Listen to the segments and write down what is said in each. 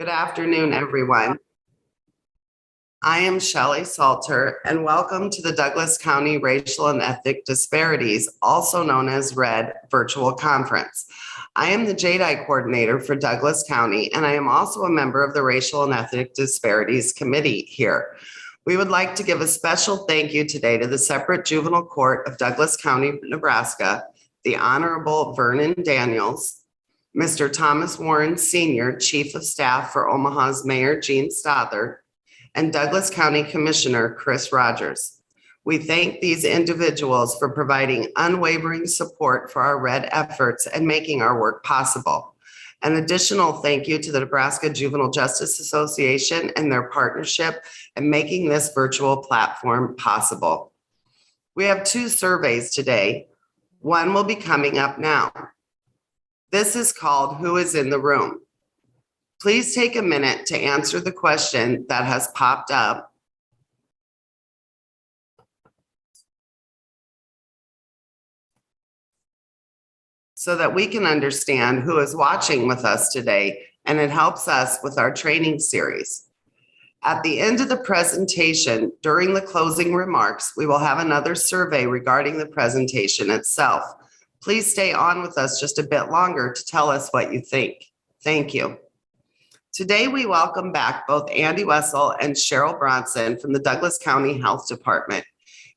Good afternoon, everyone. I am Shelley Salter, and welcome to the Douglas County Racial and Ethnic Disparities, also known as RED, virtual conference. I am the JDI coordinator for Douglas County, and I am also a member of the Racial and Ethnic Disparities Committee here. We would like to give a special thank you today to the separate Juvenile Court of Douglas County, Nebraska, the Honorable Vernon Daniels, Mr. Thomas Warren Sr., Chief of Staff for Omaha's Mayor Gene Stothert, and Douglas County Commissioner Chris Rogers. We thank these individuals for providing unwavering support for our RED efforts and making our work possible. An additional thank you to the Nebraska Juvenile Justice Association and their partnership in making this virtual platform possible. We have two surveys today. One will be coming up now. This is called Who is in the Room? Please take a minute to answer the question that has popped up. So that we can understand who is watching with us today, and it helps us with our training series. At the end of the presentation, during the closing remarks, we will have another survey regarding the presentation itself. Please stay on with us just a bit longer to tell us what you think. Thank you. Today, we welcome back both Andy Wessel and Scharol Bronson from the Douglas County Health Department.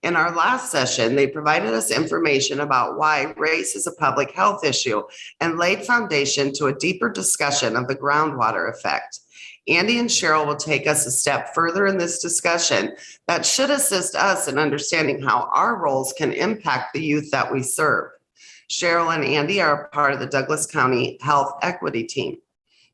In our last session, they provided us information about why race is a public health issue and laid foundation to a deeper discussion of the groundwater effect. Andy and Scharol will take us a step further in this discussion that should assist us in understanding how our roles can impact the youth that we serve. Scharol and Andy are part of the Douglas County Health Equity Team.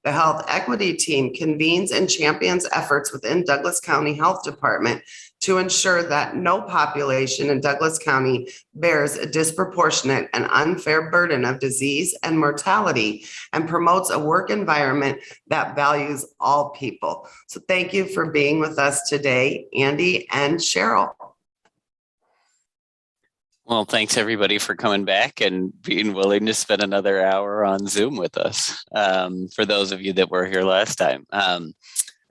The Health Equity Team convenes and champions efforts within Douglas County Health Department to ensure that no population in Douglas County bears a disproportionate and unfair burden of disease and mortality, and promotes a work environment that values all people. So thank you for being with us today, Andy and Scharol. Well, thanks everybody for coming back and being willing to spend another hour on Zoom with us. For those of you that were here last time,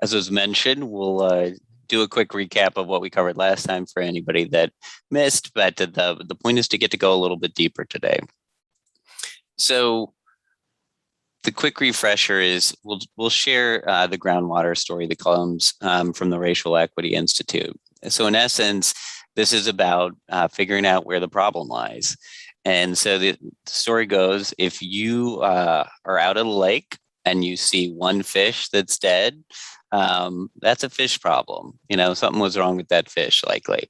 as was mentioned, we'll do a quick recap of what we covered last time for anybody that missed, but the point is to get to go a little bit deeper today. So the quick refresher is we'll share the groundwater story that comes from the Racial Equity Institute. So in essence, this is about figuring out where the problem lies. And so the story goes, if you are out at a lake and you see one fish that's dead, that's a fish problem. You know, something was wrong with that fish, likely.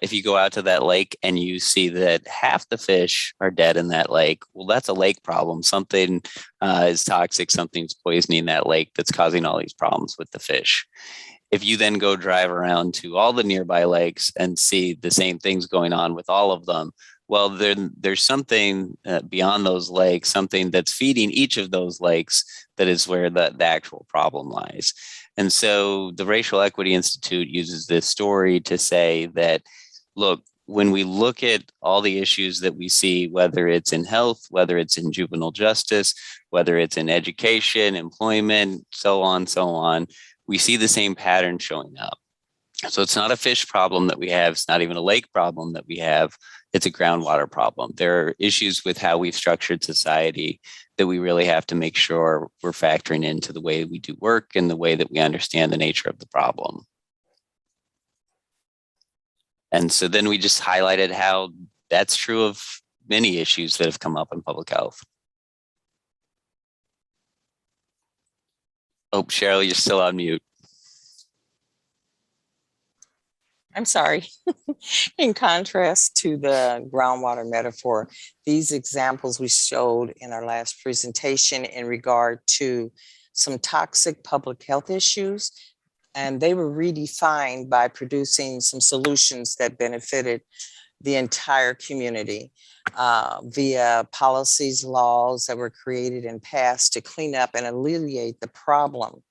If you go out to that lake and you see that half the fish are dead in that lake, well, that's a lake problem. Something is toxic, something's poisoning that lake that's causing all these problems with the fish. If you then go drive around to all the nearby lakes and see the same things going on with all of them, well, there's something beyond those lakes, something that's feeding each of those lakes that is where the actual problem lies. And so the Racial Equity Institute uses this story to say that, look, when we look at all the issues that we see, whether it's in health, whether it's in juvenile justice, whether it's in education, employment, so on, we see the same pattern showing up. So it's not a fish problem that we have. It's not even a lake problem that we have. It's a groundwater problem. There are issues with how we've structured society that we really have to make sure we're factoring into the way we do work and the way that we understand the nature of the problem. And so then we just highlighted how that's true of many issues that have come up in public health. Oh, Scharol, you're still on mute. I'm sorry. In contrast to the groundwater metaphor, these examples we showed in our last presentation in regard to some toxic public health issues, and they were redefined by producing some solutions that benefited the entire community via policies, laws that were created and passed to clean up and alleviate the problem.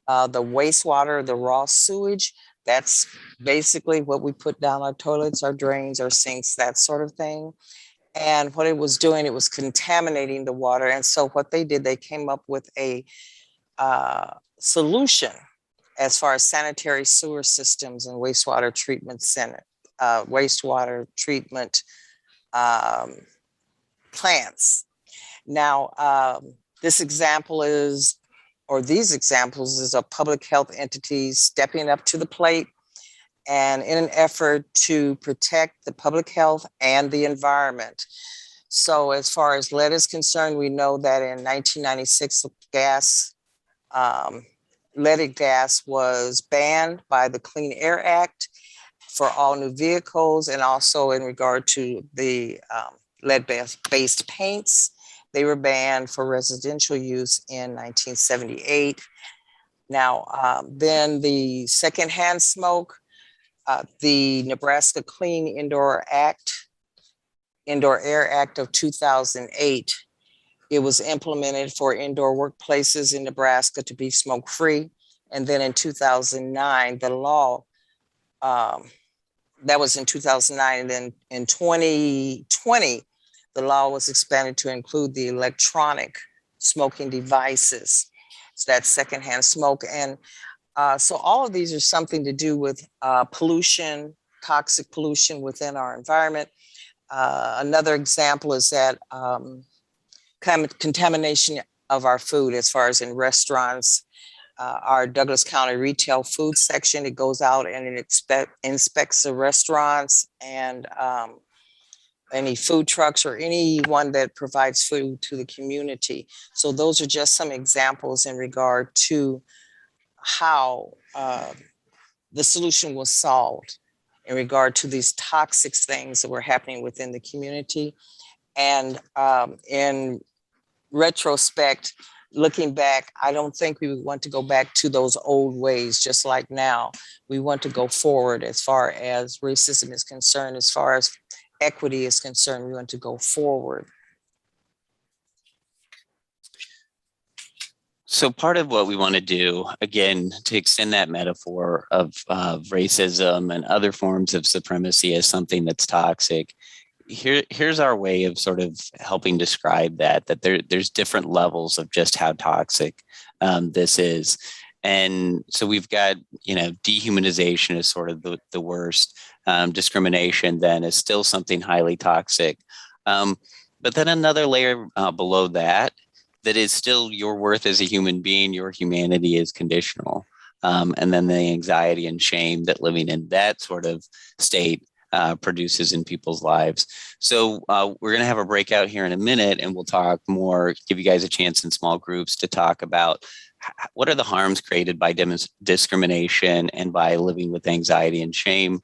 The wastewater, the raw sewage, that's basically what we put down our toilets, our drains, our sinks, that sort of thing. And what it was doing, it was contaminating the water. And so what they did, they came up with a solution as far as sanitary sewer systems and wastewater treatment plants. Now, this example is, or these examples is of public health entities stepping up to the plate and in an effort to protect the public health and the environment. So as far as lead is concerned, we know that in 1996, leaded gas was banned by the Clean Air Act for all new vehicles, and also in regard to the lead-based paints. They were banned for residential use in 1978. Now, then the secondhand smoke, the Nebraska Clean Indoor Air Act of 2008, it was implemented for indoor workplaces in Nebraska to be smoke-free. And then in 2009, the law, that was in 2009, and then in 2020, the law was expanded to include the electronic smoking devices. So that's secondhand smoke. And so all of these are something to do with pollution, toxic pollution within our environment. Another example is that contamination of our food, as far as in restaurants. Our Douglas County retail food section, it goes out and it inspects the restaurants and any food trucks or anyone that provides food to the community. So those are just some examples in regard to how the solution was solved in regard to these toxic things that were happening within the community. And in retrospect, looking back, I don't think we would want to go back to those old ways, just like now. We want to go forward as far as racism is concerned, as far as equity is concerned, we want to go forward. So part of what we want to do, again, to extend that metaphor of racism and other forms of supremacy as something that's toxic, here's our way of sort of helping describe that there's different levels of just how toxic this is. And so we've got, dehumanization is sort of the worst. Discrimination then is still something highly toxic. But then another layer below that is still your worth as a human being, your humanity is conditional. And then the anxiety and shame that living in that sort of state produces in people's lives. So we're going to have a breakout here in a minute, and we'll talk more, give you guys a chance in small groups to talk about what are the harms created by discrimination and by living with anxiety and shame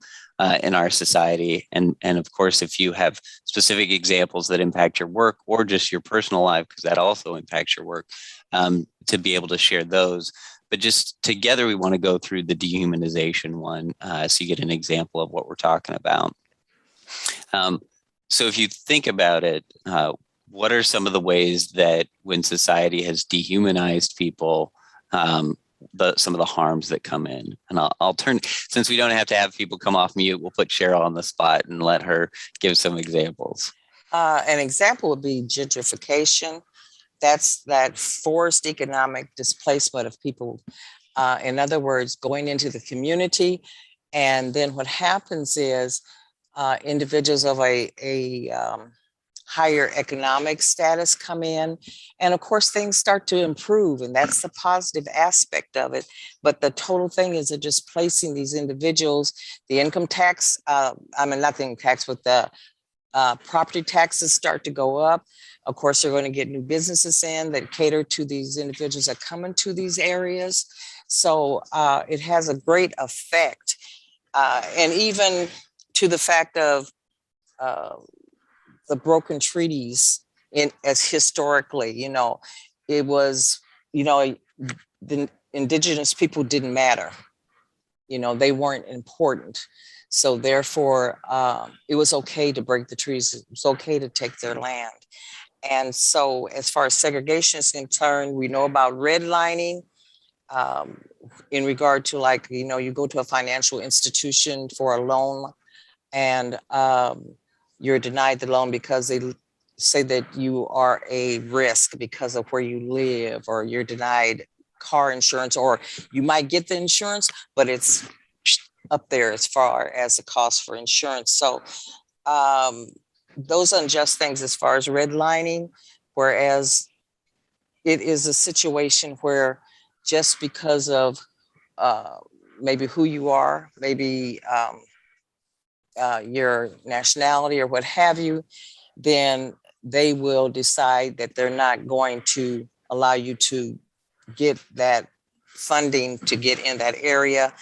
in our society. And of course, if you have specific examples that impact your work or just your personal life, because that also impacts your work, to be able to share those. But just together, we want to go through the dehumanization one, so you get an example of what we're talking about. So if you think about it, what are some of the ways that when society has dehumanized people, some of the harms that come in? And I'll turn, since we don't have to have people come off mute, we'll put Scharol on the spot and let her give some examples. An example would be gentrification. That's that forced economic displacement of people. In other words, going into the community. And then what happens is individuals of a higher economic status come in. And of course, things start to improve. And that's the positive aspect of it. But the total thing is just placing these individuals, the income tax, not the income tax, but the property taxes start to go up. Of course, they're going to get new businesses in that cater to these individuals that come into these areas. So it has a great effect. And even to the fact of the broken treaties as historically, it was, the indigenous people didn't matter. They weren't important. So therefore, it was okay to break the trees. It was okay to take their land. And so as far as segregation is concerned, we know about redlining in regard to, like, you go to a financial institution for a loan and you're denied the loan because they say that you are a risk because of where you live, or you're denied car insurance, or you might get the insurance, but it's up there as far as the cost for insurance. So those unjust things as far as redlining, whereas it is a situation where just because of maybe who you are, maybe your nationality or what have you, then they will decide that they're not going to allow you to get that funding to get in that area.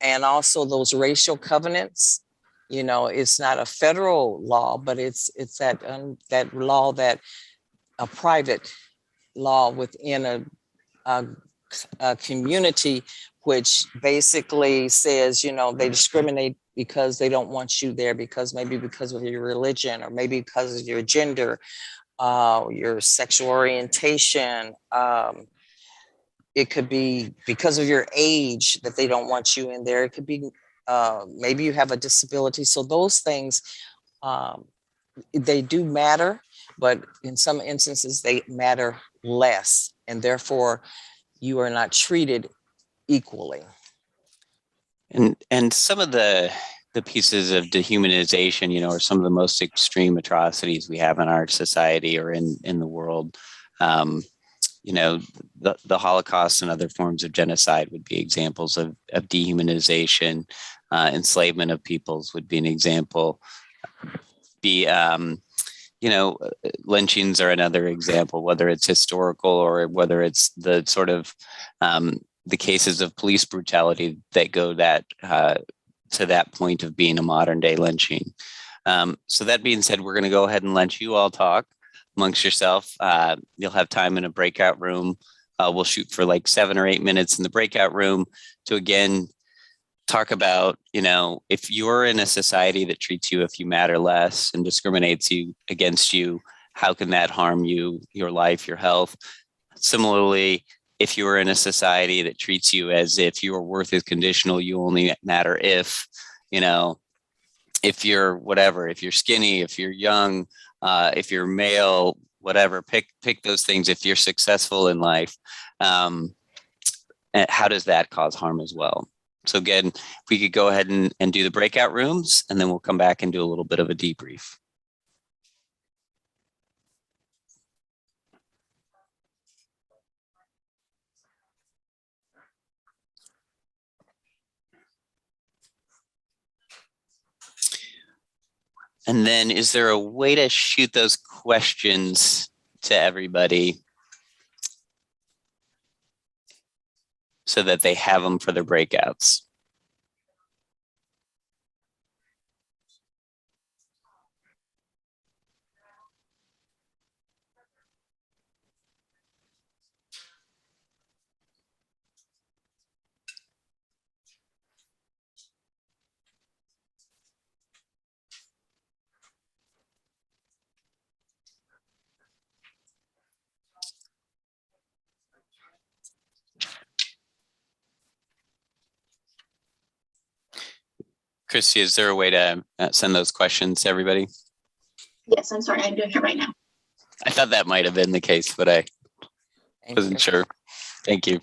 And also those racial covenants, you know, it's not a federal law, but it's that law, that a private law within a community, which basically says, you know, they discriminate because they don't want you there, because maybe because of your religion, or maybe because of your gender, your sexual orientation. It could be because of your age that they don't want you in there. It could be maybe you have a disability. So those things, they do matter, but in some instances they matter less, and therefore you are not treated equally. And some of the pieces of dehumanization, you know, are some of the most extreme atrocities we have in our society or in the world. You know, the Holocaust and other forms of genocide would be examples of dehumanization. Enslavement of peoples would be an example. You know, lynchings are another example, whether it's historical or whether it's the sort of the cases of police brutality that go to that point of being a modern day lynching. So that being said, we're going to go ahead and let you all talk amongst yourself. You'll have time in a breakout room. We'll shoot for like 7 or 8 minutes in the breakout room to, again, talk about, you know, if you're in a society that treats you if you matter less and discriminates against you, how can that harm you, your life, your health? Similarly, if you're in a society that treats you as if your worth is conditional, you only matter if, you know, if you're whatever, if you're skinny, if you're young, if you're male, whatever, pick those things. If you're successful in life, how does that cause harm as well? So again, if we could go ahead and do the breakout rooms, and then we'll come back and do a little bit of a debrief. And then is there a way to shoot those questions to everybody so that they have them for their breakouts? Christy, is there a way to send those questions to everybody? Yes, I'm sorry, I'm doing it right now. I thought that might have been the case, but I wasn't sure. Thank you.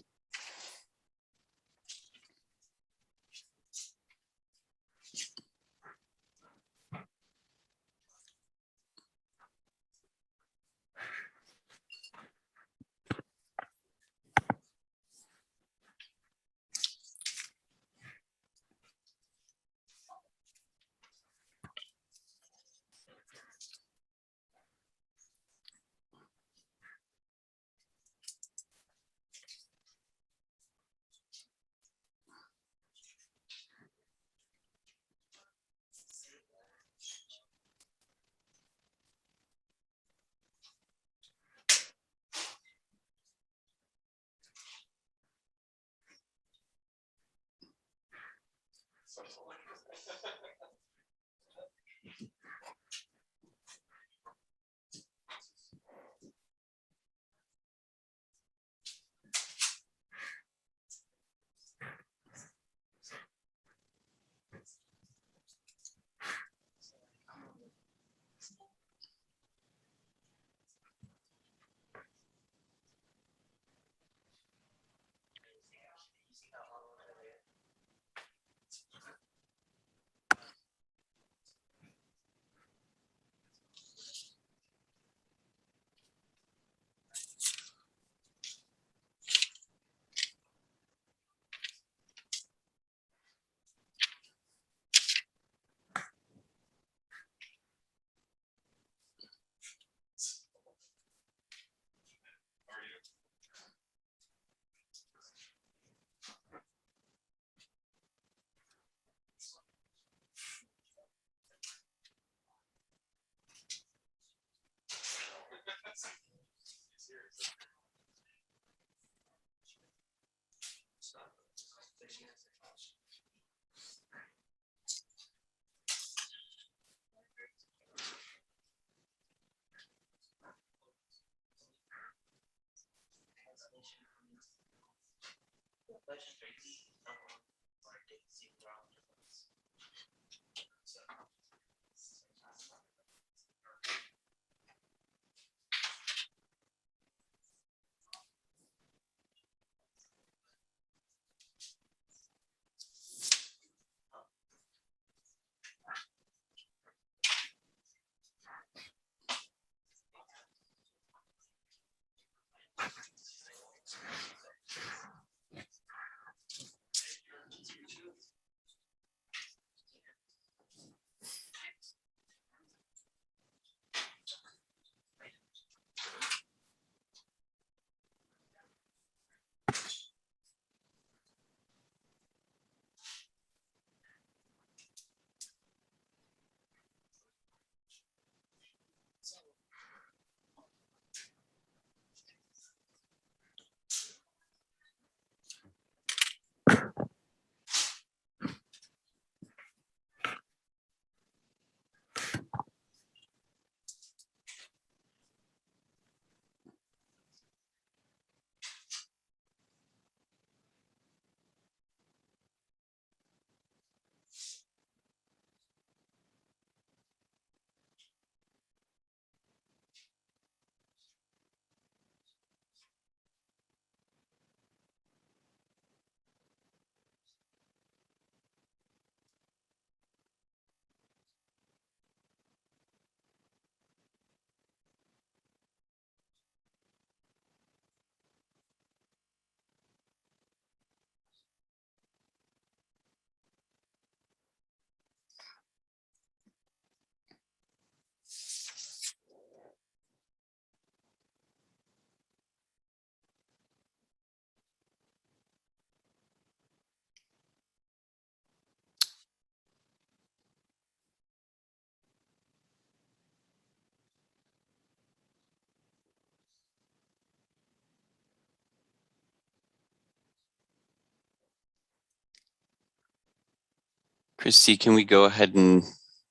Christy, can we go ahead and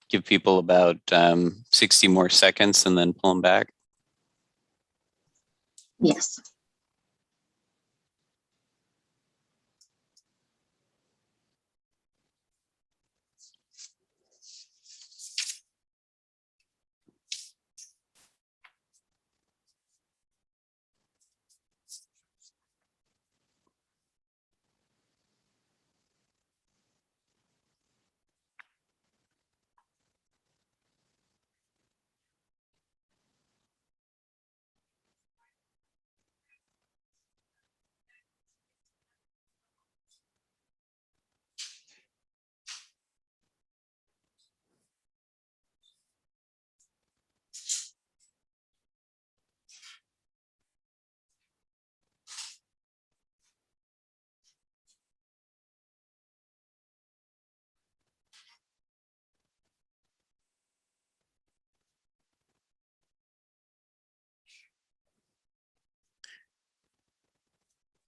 give people about 60 more seconds and then pull them back? Yes.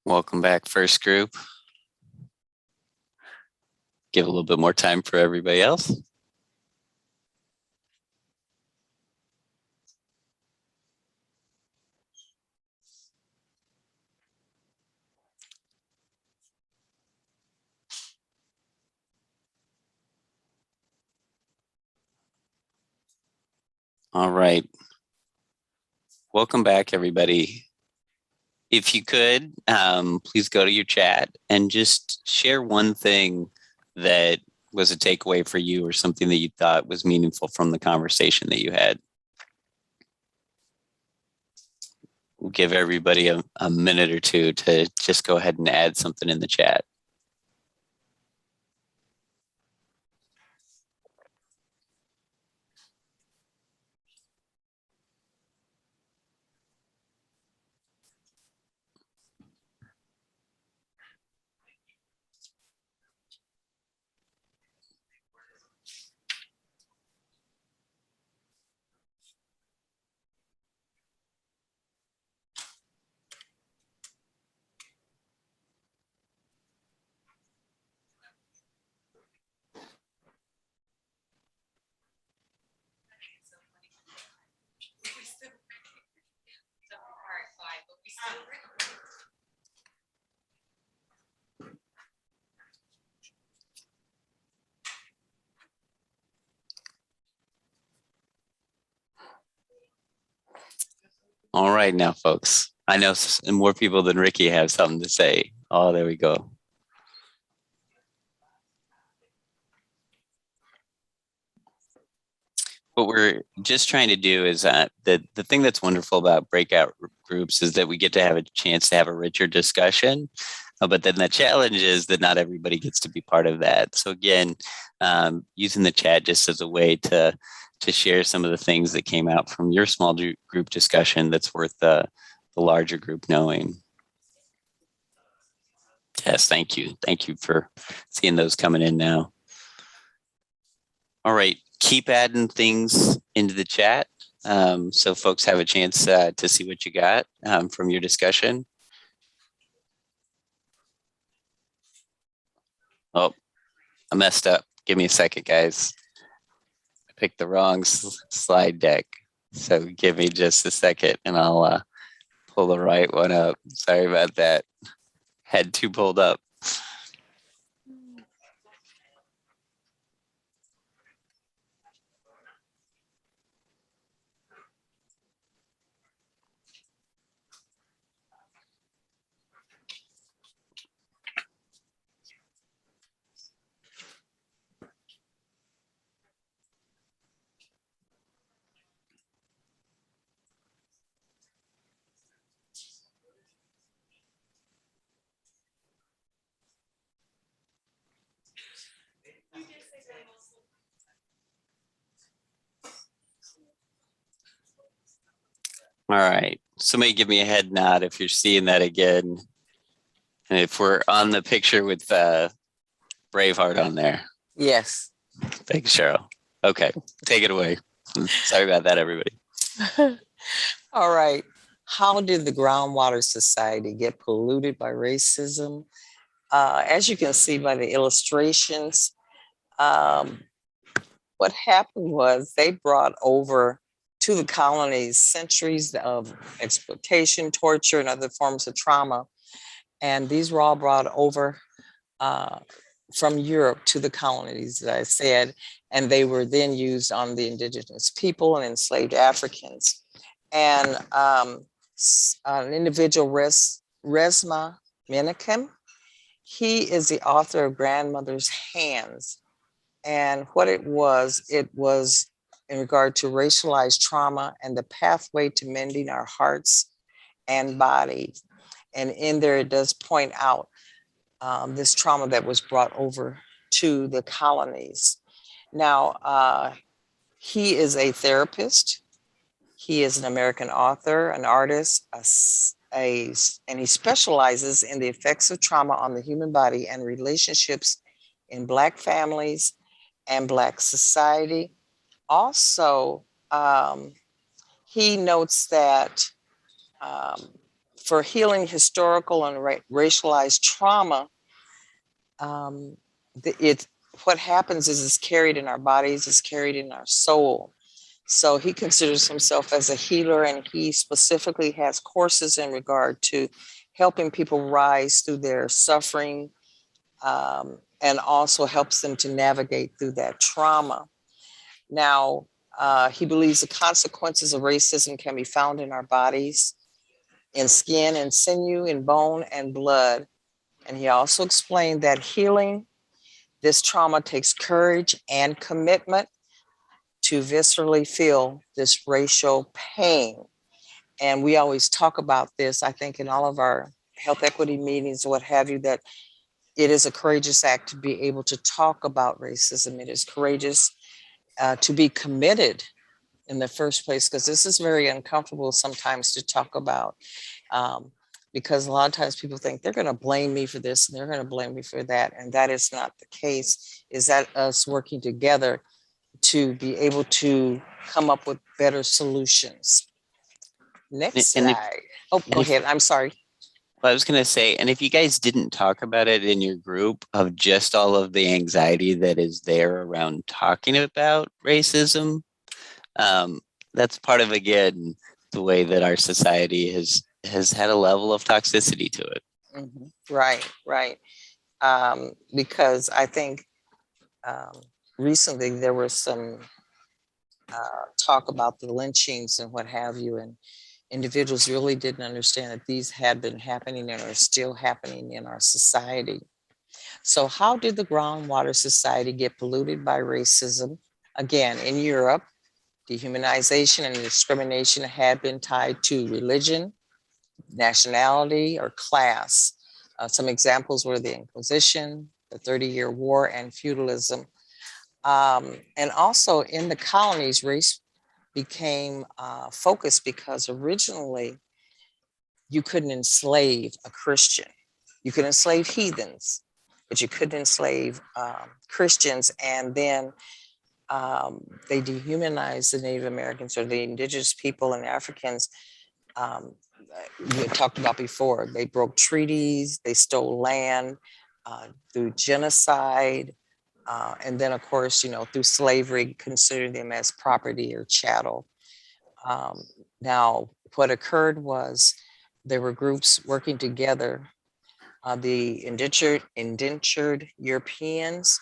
Welcome back, first group. Give a little bit more time for everybody else. All right. Welcome back, everybody. If you could, please go to your chat and just share one thing that was a takeaway for you or something that you thought was meaningful from the conversation that you had. We'll give everybody a minute or two to just go ahead and add something in the chat. All right, now, folks. I know more people than Ricky have something to say. Oh, there we go. What we're just trying to do is the thing that's wonderful about breakout groups is that we get to have a chance to have a richer discussion. But then the challenge is that not everybody gets to be part of that. So again, using the chat just as a way to share some of the things that came out from your small group discussion that's worth the larger group knowing. Yes, thank you. Thank you for seeing those coming in now. All right, keep adding things into the chat so folks have a chance to see what you got from your discussion. Oh, I messed up. Give me a second, guys. I picked the wrong slide deck. So give me just a second and I'll pull the right one up. Sorry about that. Had two pulled up. All right. Somebody give me a head nod if you're seeing that again. And if we're on the picture with Braveheart on there. Yes. Thanks, Scharol. Okay, take it away. Sorry about that, everybody. All right. How did the Groundwater Society get polluted by racism? As you can see by the illustrations, what happened was they brought over to the colonies centuries of exploitation, torture, and other forms of trauma. And these were all brought over from Europe to the colonies, as I said, and they were then used on the indigenous people and enslaved Africans. And an individual, Resma Menakem, he is the author of Grandmother's Hands. And what it was in regard to racialized trauma and the pathway to mending our hearts and bodies. And in there, it does point out this trauma that was brought over to the colonies. Now, he is a therapist. He is an American author, an artist, and he specializes in the effects of trauma on the human body and relationships in Black families and Black society. Also, he notes that for healing historical and racialized trauma, what happens is it's carried in our bodies, it's carried in our soul. So he considers himself as a healer, and he specifically has courses in regard to helping people rise through their suffering, and also helps them to navigate through that trauma. Now, he believes the consequences of racism can be found in our bodies, in skin and sinew, in bone and blood. And he also explained that healing this trauma takes courage and commitment to viscerally feel this racial pain. And we always talk about this, I think, in all of our health equity meetings, what have you, that it is a courageous act to be able to talk about racism. It is courageous to be committed in the first place, because this is very uncomfortable sometimes to talk about, because a lot of times people think they're going to blame me for this and they're going to blame me for that. And that is not the case. Is that us working together to be able to come up with better solutions. Next slide. Go ahead. I'm sorry. Well, I was going to say, and if you guys didn't talk about it in your group of just all of the anxiety that is there around talking about racism, that's part of, again, the way that our society has had a level of toxicity to it. Mm-hmm. Right. Because I think recently there was some talk about the lynchings and what have you. And individuals really didn't understand that these had been happening and are still happening in our society. So how did the groundwater society get polluted by racism? Again, in Europe, dehumanization and discrimination had been tied to religion, nationality, or class. Some examples were the Inquisition, the 30-Year War, and feudalism. And also in the colonies, race became focused because originally you couldn't enslave a Christian. You could enslave heathens, but you couldn't enslave Christians. And then they dehumanized the Native Americans or the indigenous people and Africans. We talked about before, they broke treaties, they stole land through genocide. And then of course, through slavery, considered them as property or chattel. Now, what occurred was there were groups working together, the indentured Europeans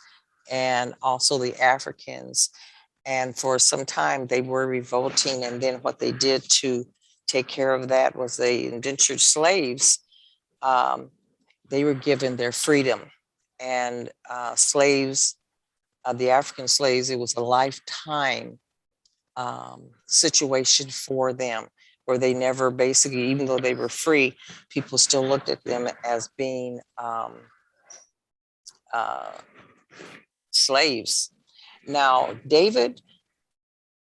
and also the Africans. And for some time they were revolting. And then what they did to take care of that was the indentured slaves, they were given their freedom. And slaves, the African slaves, it was a lifetime situation for them, where they never basically, even though they were free, people still looked at them as being slaves. Now, David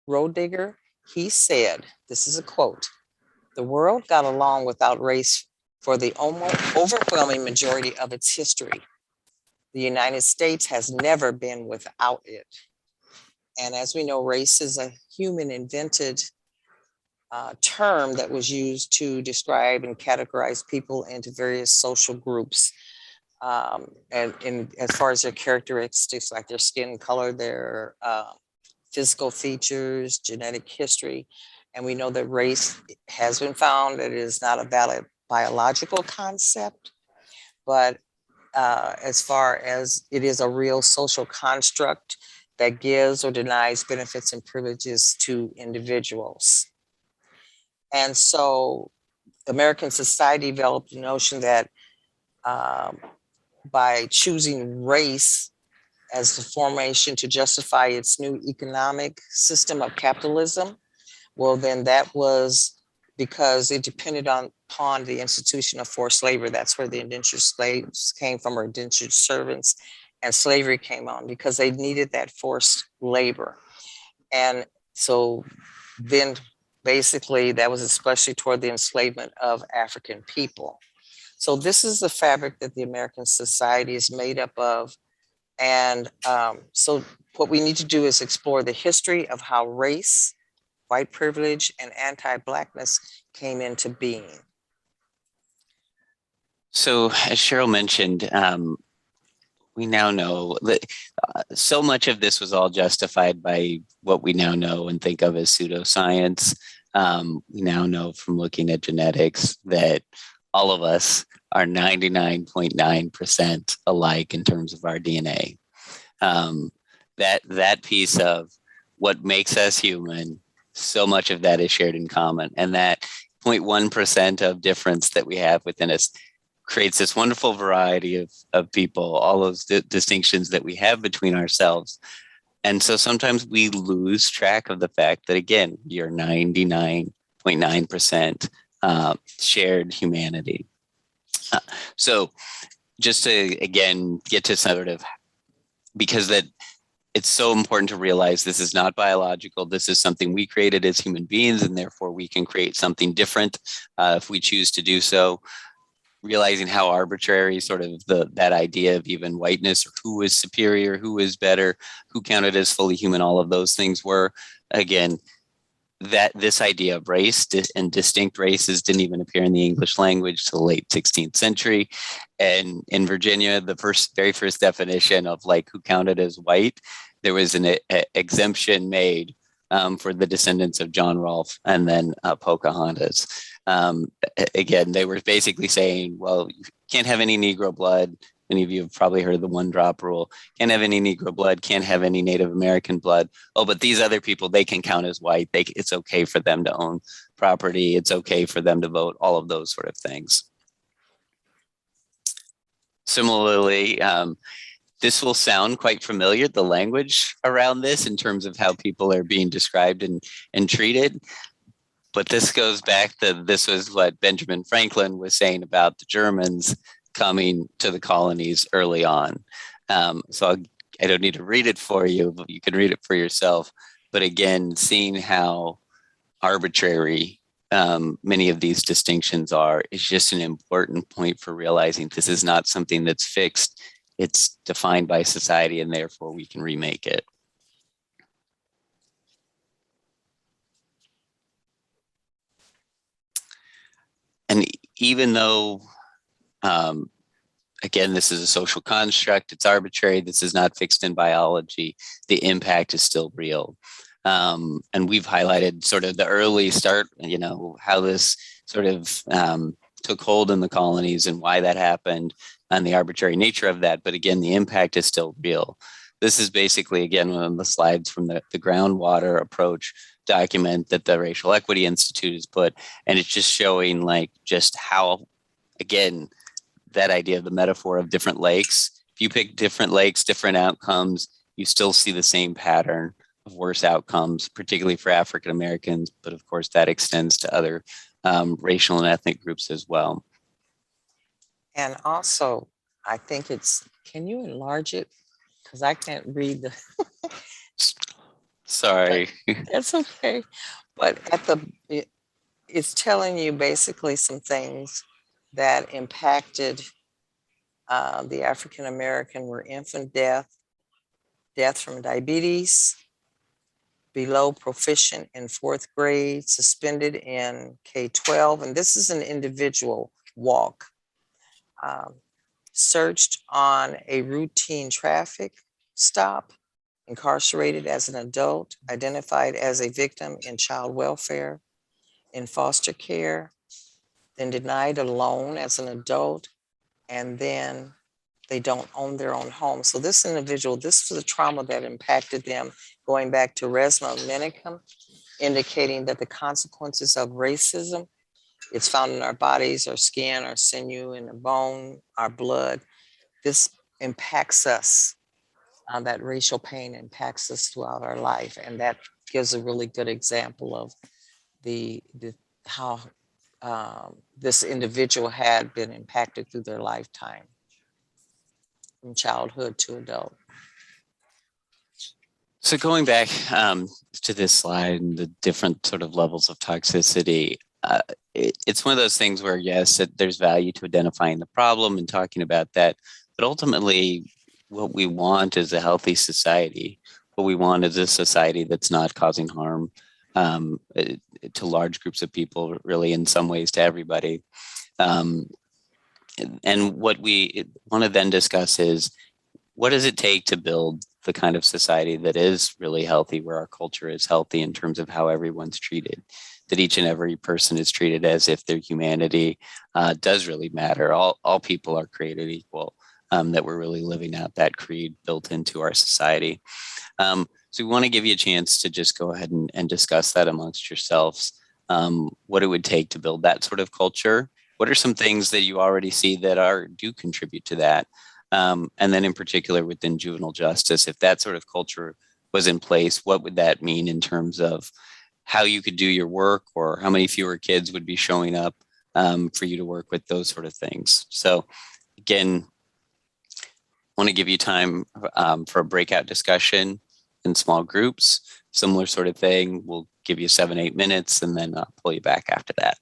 Roediger, he said, this is a quote, "The world got along without race for the overwhelming majority of its history. The United States has never been without it." And as we know, race is a human invented term that was used to describe and categorize people into various social groups. And as far as their characteristics, like their skin color, their physical features, genetic history. And we know that race has been found that it is not a valid biological concept, but as far as it is a real social construct that gives or denies benefits and privileges to individuals. And so American society developed the notion that by choosing race as the formation to justify its new economic system of capitalism, well, then that was because it depended upon the institution of forced labor. That's where the indentured slaves came from, or indentured servants, and slavery came on because they needed that forced labor. And so then basically that was especially toward the enslavement of African people. So this is the fabric that the American society is made up of. And so what we need to do is explore the history of how race, white privilege, and anti-Blackness came into being. So as Scharol mentioned, we now know that so much of this was all justified by what we now know and think of as pseudoscience. We now know from looking at genetics that all of us are 99.9% alike in terms of our DNA. That piece of what makes us human, so much of that is shared in common. And that 0.1% of difference that we have within us creates this wonderful variety of people, all those distinctions that we have between ourselves. And so sometimes we lose track of the fact that, again, you're 99.9% shared humanity. So just to, again, get to sort of, because that it's so important to realize this is not biological. This is something we created as human beings, and therefore we can create something different if we choose to do so. Realizing how arbitrary sort of that idea of even whiteness, or who is superior, who is better, who counted as fully human, all of those things were. Again, that this idea of race and distinct races didn't even appear in the English language till the late 16th century. And in Virginia, the very first definition of like who counted as white, there was an exemption made for the descendants of John Rolfe and then Pocahontas. Again, they were basically saying, well, you can't have any Negro blood. Many of you have probably heard of the 1-drop rule. Can't have any Negro blood, can't have any Native American blood. Oh, but these other people, they can count as white. It's okay for them to own property. It's okay for them to vote, all of those sort of things. Similarly, this will sound quite familiar, the language around this in terms of how people are being described and treated. But this goes back to, this was what Benjamin Franklin was saying about the Germans coming to the colonies early on. So I don't need to read it for you, but you can read it for yourself. But again, seeing how arbitrary many of these distinctions are is just an important point for realizing this is not something that's fixed. It's defined by society, and therefore we can remake it. And even though, again, this is a social construct, it's arbitrary, this is not fixed in biology, the impact is still real. And we've highlighted sort of the early start, how this sort of took hold in the colonies and why that happened and the arbitrary nature of that. But again, the impact is still real. This is basically, again, one of the slides from the Groundwater Approach document that the Racial Equity Institute has put. And it's just showing just how, again, that idea of the metaphor of different lakes. If you pick different lakes, different outcomes, you still see the same pattern of worse outcomes, particularly for African Americans. But of course, that extends to other racial and ethnic groups as well. And also, I think can you enlarge it? Because I can't read the. Sorry. That's okay. But it's telling you basically some things that impacted the African American were infant death from diabetes, below proficient in 4th grade, suspended in K-12, and this is an individual walk. Searched on a routine traffic stop, incarcerated as an adult, identified as a victim in child welfare, in foster care, then denied a loan as an adult, and then they don't own their own home. So this individual, this was a trauma that impacted them, going back to Resma Menicum, indicating that the consequences of racism, it's found in our bodies, our skin, our sinew, and the bone, our blood. This impacts us. That racial pain impacts us throughout our life. And that gives a really good example of how this individual had been impacted through their lifetime, from childhood to adult. So going back to this slide and the different sort of levels of toxicity, it's one of those things where, yes, there's value to identifying the problem and talking about that, but ultimately what we want is a healthy society. What we want is a society that's not causing harm to large groups of people, really in some ways to everybody. And what we want to then discuss is, what does it take to build the kind of society that is really healthy, where our culture is healthy in terms of how everyone's treated, that each and every person is treated as if their humanity does really matter. All people are created equal, that we're really living out that creed built into our society. So we want to give you a chance to just go ahead and discuss that amongst yourselves, what it would take to build that sort of culture. What are some things that you already see that do contribute to that? And then in particular within juvenile justice, if that sort of culture was in place, what would that mean in terms of how you could do your work, or how many fewer kids would be showing up for you to work with, those sort of things. So again, I want to give you time for a breakout discussion in small groups, similar sort of thing. We'll give you 7-8 minutes and then pull you back after that.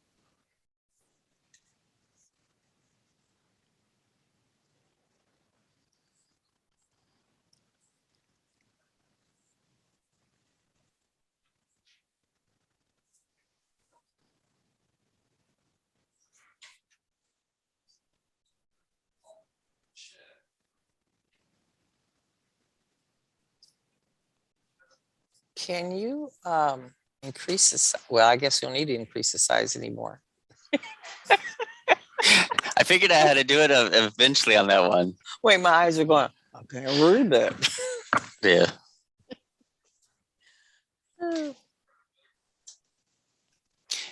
Can you increase the size? Well, I guess you don't need to increase the size anymore. figured out how to do it eventually on that one. Wait, my eyes are going, I can't read that. Yeah.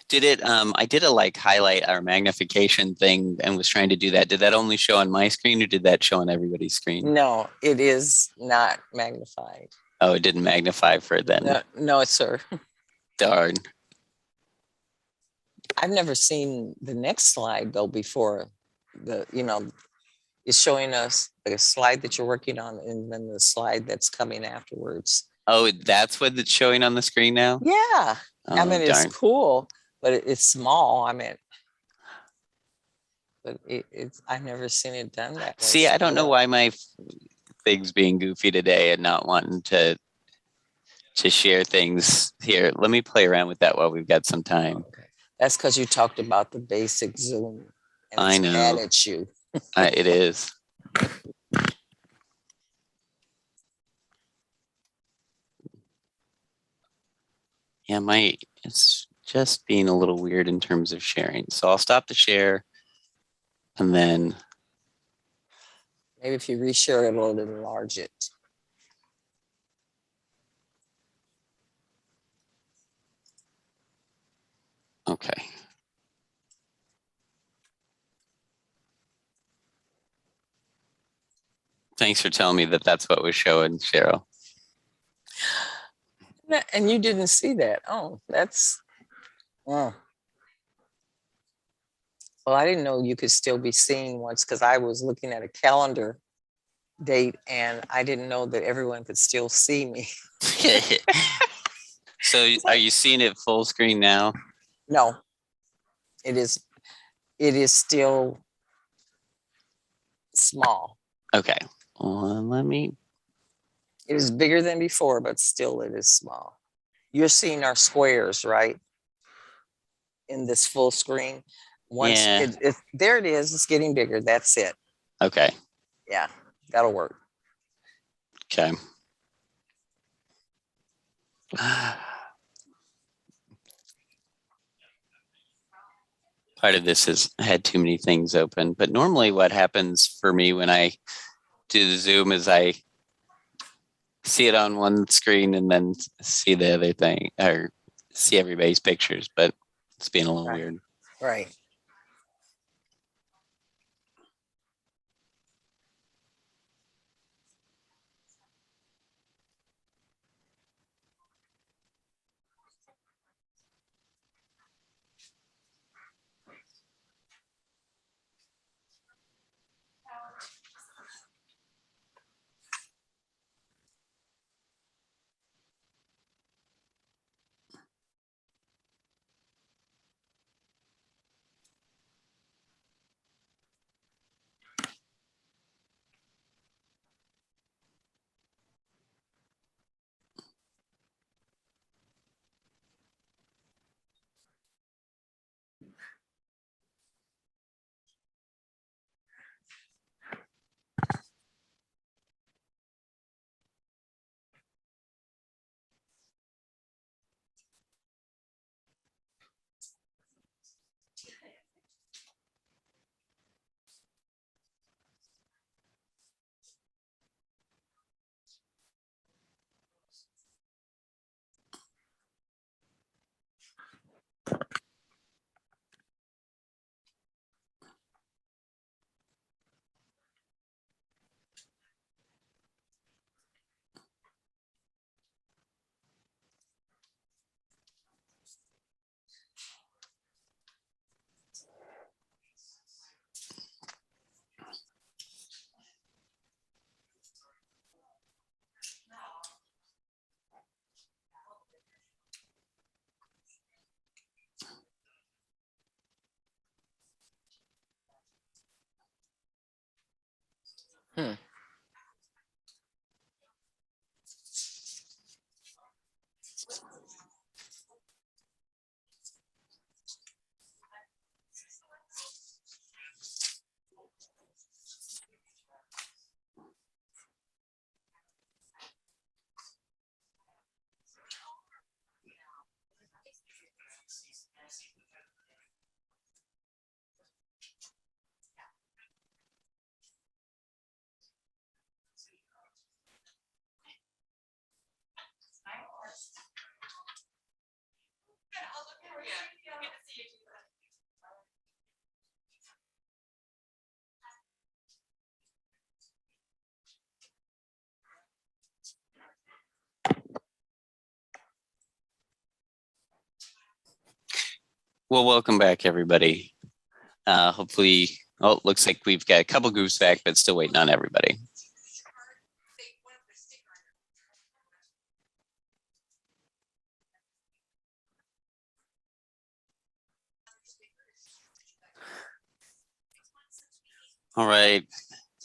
Did it, I did a like highlight or magnification thing and was trying to do that. Did that only show on my screen or did that show on everybody's screen? No, it is not magnified. Oh, it didn't magnify for it then. No, sir. Darn. I've never seen the next slide though before. It's showing us the slide that you're working on and then the slide that's coming afterwards. Oh, that's what it's showing on the screen now? Yeah. Oh, I mean, it's darn. cool, but it's small. I mean, but it's I've never seen it done that way. See, I don't know why my thing's being goofy today and not wanting to share things here. Let me play around with that while we've got some time. Okay. That's because you talked about the basic Zoom. And I it's know. mad at you. It is. Yeah, it's just being a little weird in terms of sharing. So I'll stop the share and then. Maybe if you reshare it, it'll enlarge it. Okay. Thanks for telling me that that's what was showing, Scharol. And you didn't see that. Oh, that's. Oh. Well, I didn't know you could still be seen once because I was looking at a calendar date and I didn't know that everyone could still see me. So are you seeing it full screen now? No, it is still small. Okay. Well, let me. It is bigger than before, but still it is small. You're seeing our squares, right? In this full screen. Once Yeah. There it is, it's getting bigger. That's it. Okay. Yeah, that'll work. Okay. Part of this is I had too many things open, but normally what happens for me when I do the Zoom is I see it on one screen and then see the other thing or see everybody's pictures, but it's being a little weird. Right. Well, welcome back, everybody. Hopefully, oh, it looks like we've got a couple groups back, but still waiting on everybody. All right.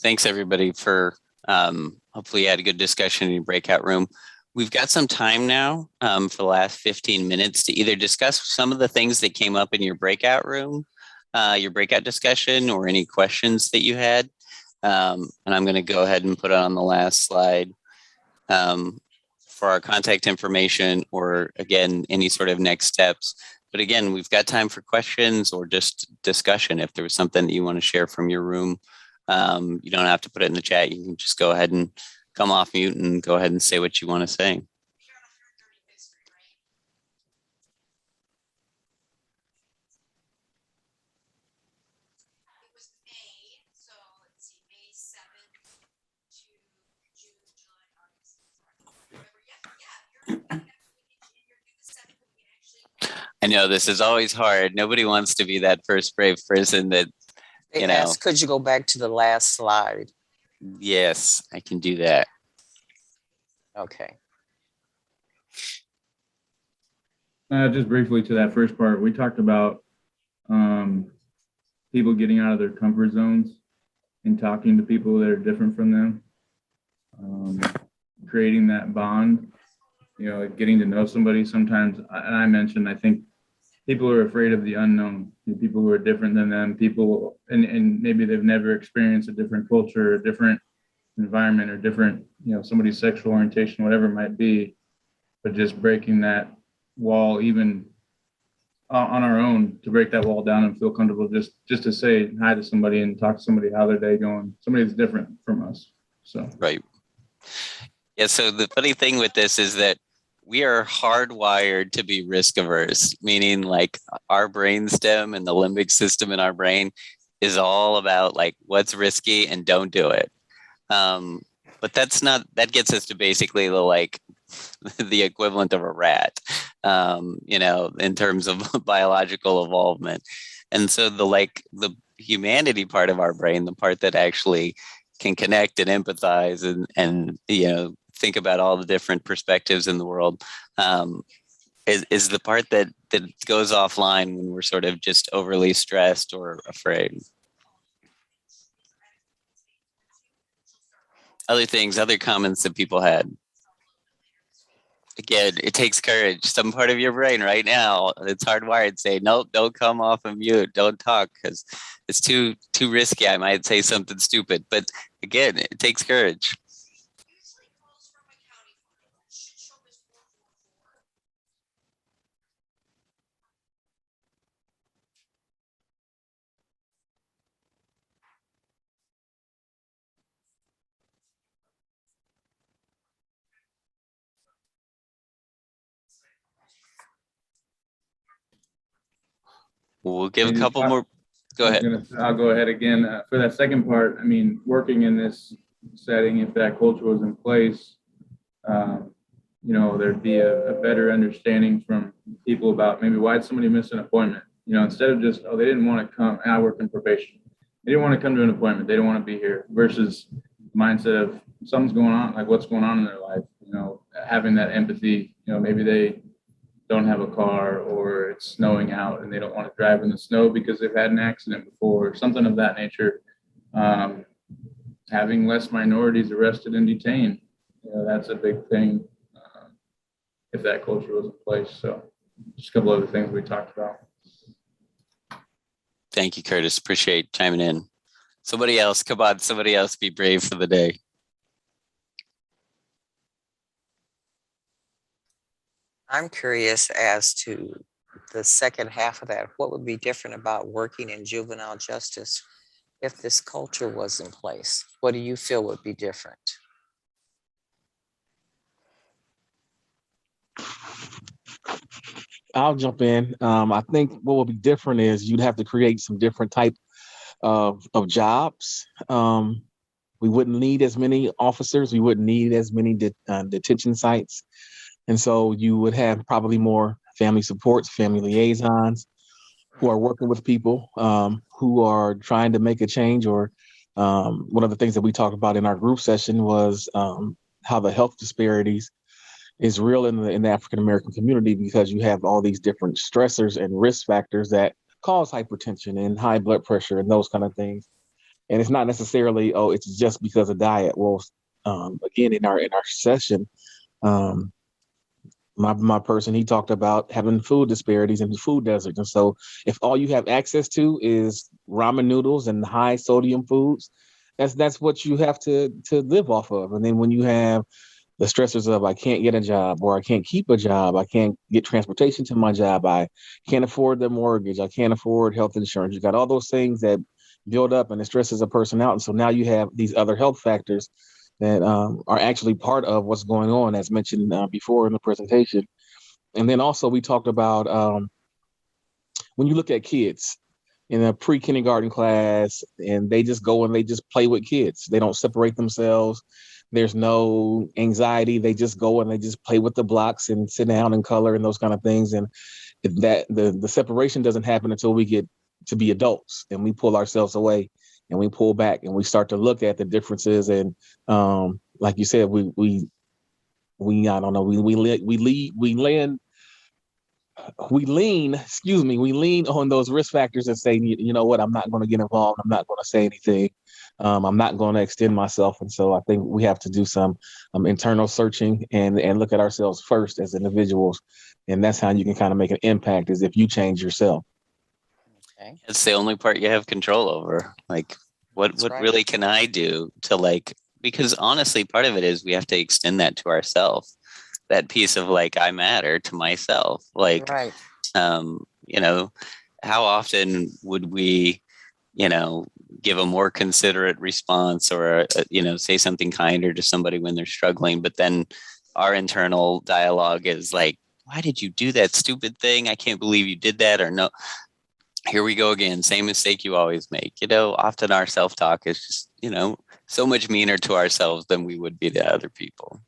Thanks, everybody, for hopefully you had a good discussion in your breakout room. We've got some time now for the last 15 minutes to either discuss some of the things that came up in your breakout room, your breakout discussion, or any questions that you had. And I'm going to go ahead and put it on the last slide for our contact information, or again, any sort of next steps. But again, we've got time for questions or just discussion. If there was something that you want to share from your room, you don't have to put it in the chat. You can just go ahead and come off mute and go ahead and say what you want to say. I know this is always hard. Nobody wants to be that first brave person that, They asked, could you go back to the last slide? Yes, I can do that. Okay. Just briefly to that first part, we talked about people getting out of their comfort zones and talking to people that are different from them, creating that bond, getting to know somebody sometimes. And I mentioned, I think people are afraid of the unknown, people who are different than them, people, and maybe they've never experienced a different culture, a different environment, or different, somebody's sexual orientation, whatever it might be, but just breaking that wall, even on our own, to break that wall down and feel comfortable just to say hi to somebody and talk to somebody, how their day going, somebody that's different from us. So right. Yeah, so the funny thing with this is that we are hardwired to be risk averse, meaning like our brainstem and the limbic system in our brain is all about like what's risky and don't do it. But that gets us to basically the equivalent of a rat, in terms of biological evolvement. And so the humanity part of our brain, the part that actually can connect and empathize and think about all the different perspectives in the world, is the part that goes offline when we're sort of just overly stressed or afraid. Other comments that people had. Again, it takes courage. Some part of your brain right now, it's hardwired say, nope, don't come off of mute, don't talk, because it's too risky. I might say something stupid. But again, it takes courage. We'll give a couple more. Go ahead. I'll go ahead again. For that second part, I mean, working in this setting, if that culture was in place, there'd be a better understanding from people about maybe why did somebody miss an appointment? Instead of just, they didn't want to come, and I work in probation. They didn't want to come to an appointment. They don't want to be here, versus mindset of something's going on, like what's going on in their life, having that empathy, maybe they don't have a car, or it's snowing out and they don't want to drive in the snow because they've had an accident before, something of that nature. Having less minorities arrested and detained, that's a big thing if that culture was in place. So just a couple other things we talked about. Thank you, Curtis. Appreciate chiming in. Somebody else, come on, somebody else be brave for the day. I'm curious as to the second half of that. What would be different about working in juvenile justice if this culture was in place? What do you feel would be different? I'll jump in. I think what will be different is you'd have to create some different type of jobs. We wouldn't need as many officers. We wouldn't need as many detention sites. And so you would have probably more family supports, family liaisons who are working with people who are trying to make a change. Or one of the things that we talked about in our group session was how the health disparities is real in the African-American community, because you have all these different stressors and risk factors that cause hypertension and high blood pressure and those kind of things. And it's not necessarily, oh, it's just because of diet. Well, again, in our session, my person, he talked about having food disparities and food deserts. And so if all you have access to is ramen noodles and high sodium foods, that's what you have to live off of. And then when you have the stressors of I can't get a job, or I can't keep a job, I can't get transportation to my job, I can't afford the mortgage, I can't afford health insurance. You got all those things that build up and it stresses a person out. And so now you have these other health factors that are actually part of what's going on, as mentioned before in the presentation. And then also we talked about when you look at kids in a pre-kindergarten class and they just go and they just play with kids. They don't separate themselves. There's no anxiety. They just go and they just play with the blocks and sit down and color and those kind of things. And that the separation doesn't happen until we get to be adults and we pull ourselves away and we pull back and we start to look at the differences. And like you said, we I don't know, we lean on those risk factors and say, you know what, I'm not going to get involved. I'm not going to say anything. I'm not going to extend myself. And so I think we have to do some internal searching and look at ourselves first as individuals. And that's how you can kind of make an impact, is if you change yourself. Okay. It's the only part you have control over. Like, what That's right. really can I do to, like, because honestly, part of it is we have to extend that to ourselves. That piece of like, I matter to myself. Like, Right. you know, how often would we, you know, give a more considerate response or, you know, say something kinder to somebody when they're struggling, but then our internal dialogue is like, why did you do that stupid thing? I can't believe you did that. Or no, here we go again. Same mistake you always make. You know, often our self-talk is just, you know, so much meaner to ourselves than we would be to other people.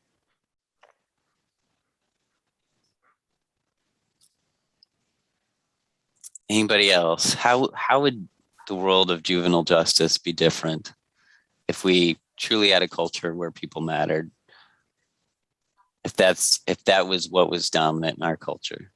Anybody else? How would the world of juvenile justice be different if we truly had a culture where people mattered? If that was what was dominant in our culture?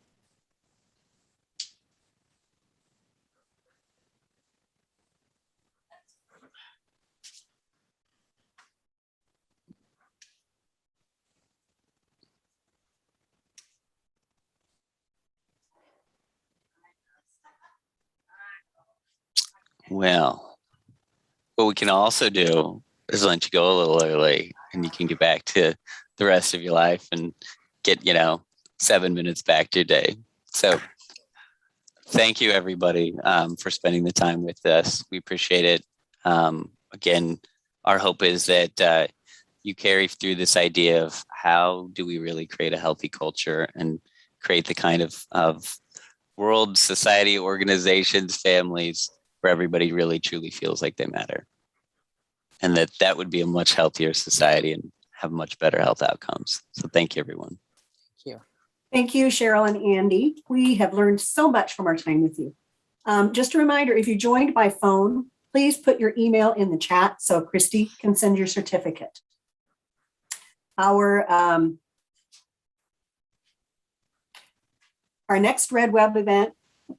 Well, what we can also do is let you go a little early and you can get back to the rest of your life and get, you know, 7 minutes back to your day. So thank you, everybody, for spending the time with us. We appreciate it. Again, our hope is that you carry through this idea of how do we really create a healthy culture and create the kind of world, society, organizations, families where everybody really truly feels like they matter. And that would be a much healthier society and have much better health outcomes. So thank you, everyone. Thank you. Thank you, Scharol and Andy. We have learned so much from our time with you. Just a reminder, if you joined by phone, please put your email in the chat so Christy can send your certificate. Our next Red Web event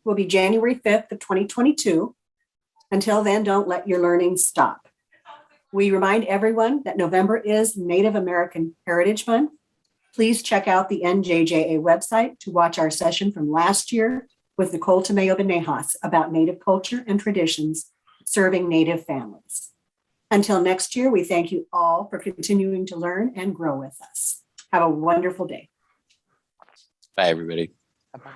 will be January 5th of 2022. Until then, don't let your learning stop. We remind everyone that November is Native American Heritage Month. Please check out the NJJA website to watch our session from last year with Nicole Tamayo-Benejas about Native culture and traditions serving Native families. Until next year, we thank you all for continuing to learn and grow with us. Have a wonderful day. Bye, everybody. Bye-bye.